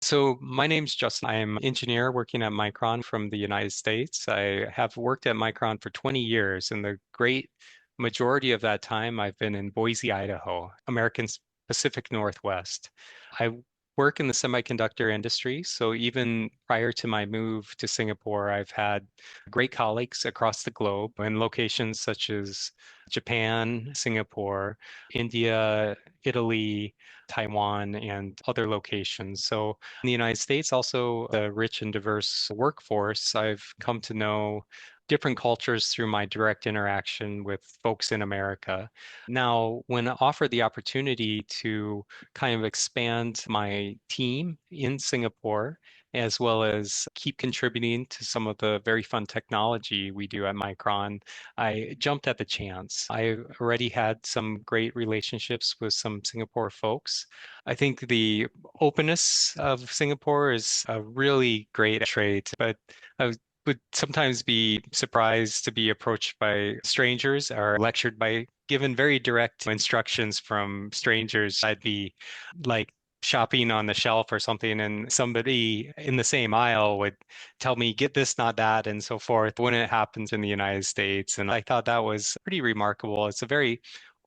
So my name's Justin. I'm an engineer working at Micron from the United States. I have worked at Micron for 20 years, and the great majority of that time I've been in Boise, Idaho, American Pacific Northwest. I work in the semiconductor industry, so even prior to my move to Singapore, I've had great colleagues across the globe in locations such as Japan, Singapore, India, Italy, Taiwan, and other locations. So in the United States, also the rich and diverse workforce, I've come to know different cultures through my direct interaction with folks in America. Now, when offered the opportunity to kind of expand my team in Singapore, as well as keep contributing to some of the very fun technology we do at Micron, I jumped at the chance. I already had some great relationships with some Singapore folks. I think the openness of Singapore is a really great trait, but I would sometimes be surprised to be approached by strangers or lectured by given very direct instructions from strangers. I'd be like shopping on the shelf or something, and somebody in the same aisle would tell me, get this, not that, and so forth when it happens in the United States. And I thought that was pretty remarkable. It's a very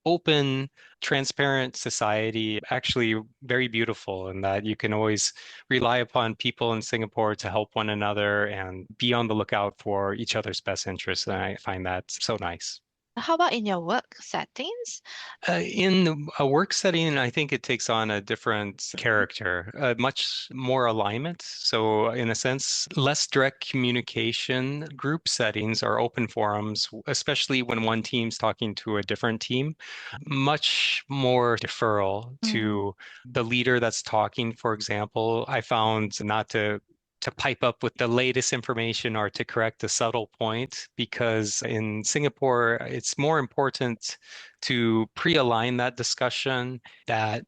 open, transparent society, actually very beautiful in that you can always rely upon people in Singapore to help one another and be on the lookout for each other's best interests. And I find that so nice. How about in your work settings? In a work setting, I think it takes on a different character, much more alignment. So, in a sense, less direct communication. Group settings are open forums, especially when one team's talking to a different team. Much more deferral Mm. to the leader that's talking. For example, I found not to pipe up with the latest information or to correct a subtle point, because in Singapore, it's more important to pre-align that discussion, that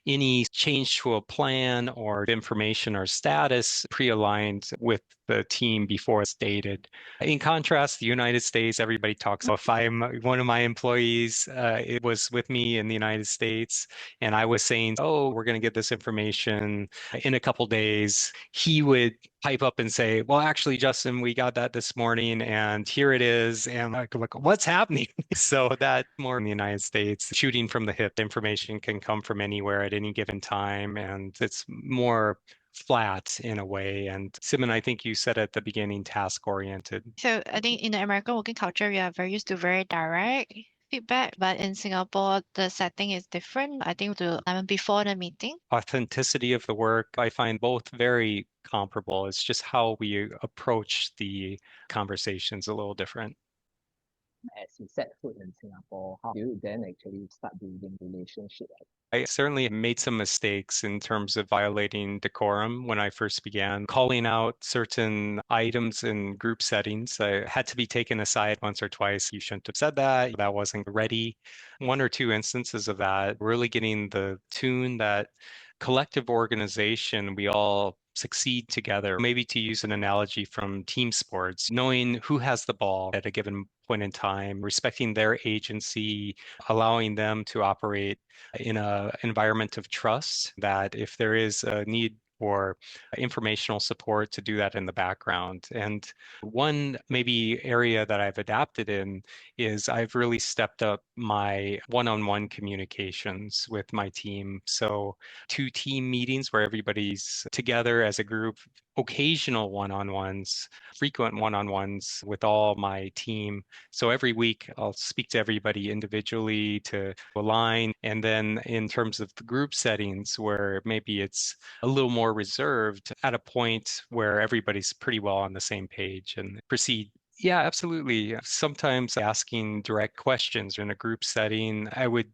any change to a plan or information or status pre-aligned with the team before it's stated. In contrast, the United States, everybody talks. So if I'm one of my employees, it was with me in the United States, and I was saying, "Oh, we're going to get this information in a couple days," he would pipe up and say, "Well, actually, Justin, we got that this morning, and here it is." And I go, like, what's happening? So that more in the United States, shooting from the hip, information can come from anywhere at any given time, and it's more flat in a way. And Simon, I think you said at the beginning, task oriented. So I think in the American working culture, we are very used to very direct feedback, but in Singapore, the setting is different. I think before the meeting. Authenticity of the work, I find both very comparable. It's just how we approach the conversations a little different. As you set foot in Singapore, how do you then actually start building relationship? I certainly made some mistakes in terms of violating decorum when I first began. Calling out certain items in group settings, I had to be taken aside once or twice. You shouldn't have said that. That wasn't ready. One or two instances of that, really getting the tune that collective organization, we all succeed together. Maybe to use an analogy from team sports, knowing who has the ball at a given point in time, respecting their agency, allowing them to operate in an environment of trust, that if there is a need for informational support, to do that in the background. And one maybe area that I've adapted in is I've really stepped up my one-on-one communications with my team. So two team meetings where everybody's together as a group, occasional one-on-ones, frequent one-on-ones with all my team. So every week I'll speak to everybody individually to align. And then in terms of the group settings where maybe it's a little more reserved, at a point where everybody's pretty well on the same page and proceed. Yeah, absolutely. Sometimes asking direct questions in a group setting, I would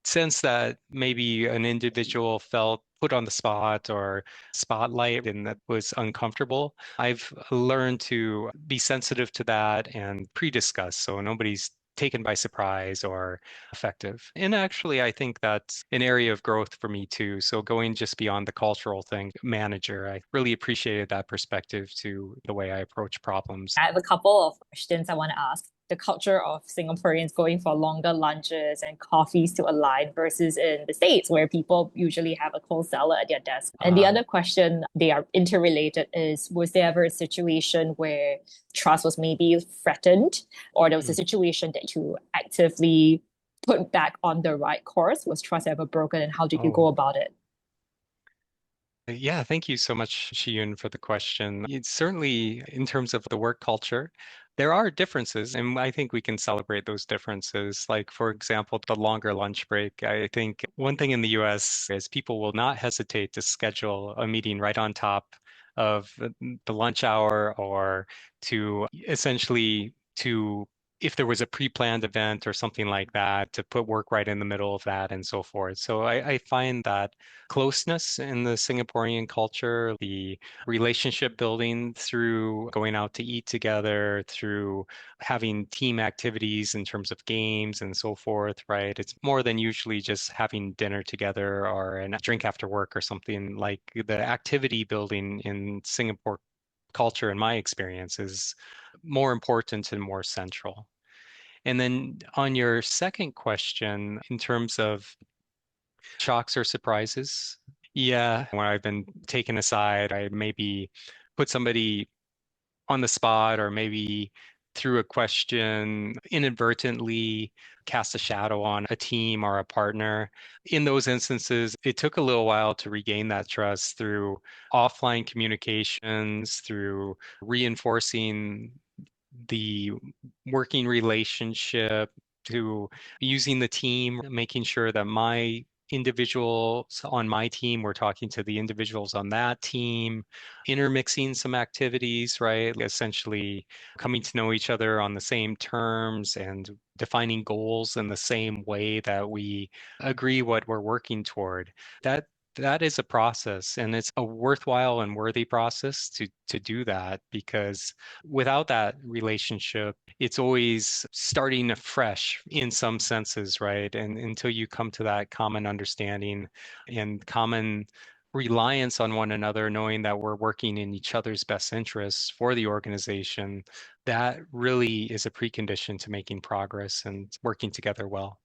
sense that maybe an individual felt put on the spot or spotlight and that was uncomfortable. I've learned to be sensitive to that and pre-discuss so nobody's taken by surprise or effective. And actually, I think that's an area of growth for me too. So going just beyond the cultural thing, manager, I really appreciated that perspective to the way I approach problems. I have a couple of questions I want to ask. the culture of Singaporeans going for longer lunches and coffees to align versus in the States where people usually have a cold salad at their desk. And the other question, they are interrelated, is was there ever a situation where trust was maybe threatened, or there was a situation that you actively put back on the right course? Was trust ever broken, and how did you go about it? Yeah, thank you so much, Shiyun, for the question. It's certainly in terms of the work culture, there are differences, and I think we can celebrate those differences. Like, for example, the longer lunch break. I think one thing in the US is people will not hesitate to schedule a meeting right on top of the lunch hour, or to essentially to if there was a pre-planned event or something like that, to put work right in the middle of that and so forth. So I find that closeness in the Singaporean culture, the relationship building through going out to eat together, through having team activities in terms of games and so forth, right? It's more than usually just having dinner together or a drink after work or something. Like, the activity building in Singapore culture, in my experience, is more important and more central. And then on your second question, in terms of shocks or surprises, yeah, when I've been taken aside, I maybe put somebody on the spot, or maybe through a question inadvertently cast a shadow on a team or a partner. In those instances, it took a little while to regain that trust through offline communications, through reinforcing the working relationship, to using the team, making sure that my individuals on my team were talking to the individuals on that team, intermixing some activities, right? Essentially coming to know each other on the same terms and defining goals in the same way that we agree what we're working toward. That is a process, and it's a worthwhile and worthy process to do that, because without that relationship, it's always starting afresh in some senses, right? And until you come to that common understanding and common reliance on one another, knowing that we're working in each other's best interests for the organization, that really is a precondition to making progress and working together well.